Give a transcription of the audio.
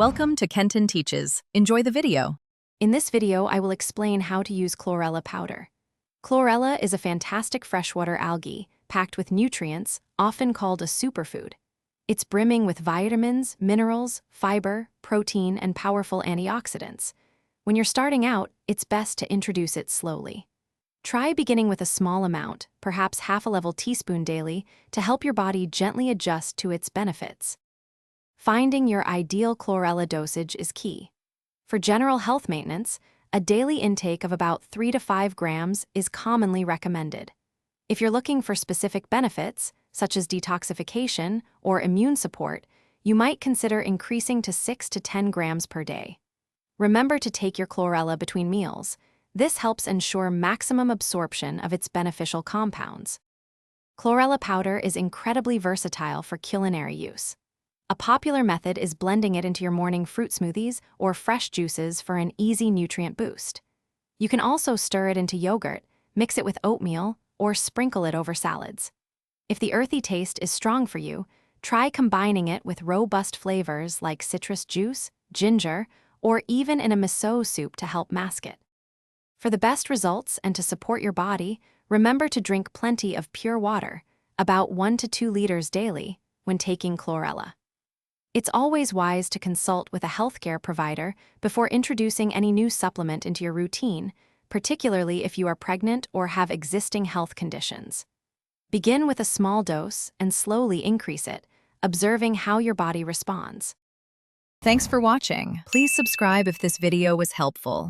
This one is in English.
Welcome to Kenton Teaches. Enjoy the video. In this video, I will explain how to use chlorella powder. Chlorella is a fantastic freshwater algae packed with nutrients, often called a superfood. It's brimming with vitamins, minerals, fiber, protein, and powerful antioxidants. When you're starting out, it's best to introduce it slowly. Try beginning with a small amount, perhaps half a level teaspoon daily, to help your body gently adjust to its benefits. Finding your ideal chlorella dosage is key. For general health maintenance, a daily intake of about 3 to 5 grams is commonly recommended. If you're looking for specific benefits, such as detoxification or immune support, you might consider increasing to 6 to 10 grams per day. Remember to take your chlorella between meals. This helps ensure maximum absorption of its beneficial compounds. Chlorella powder is incredibly versatile for culinary use. A popular method is blending it into your morning fruit smoothies or fresh juices for an easy nutrient boost. You can also stir it into yogurt, mix it with oatmeal, or sprinkle it over salads. If the earthy taste is strong for you, try combining it with robust flavors like citrus juice, ginger, or even in a miso soup to help mask it. For the best results and to support your body, remember to drink plenty of pure water, about 1 to 2 liters daily, when taking chlorella. It's always wise to consult with a healthcare provider before introducing any new supplement into your routine, particularly if you are pregnant or have existing health conditions. Begin with a small dose and slowly increase it, observing how your body responds. Thanks for watching. Please subscribe if this video was helpful.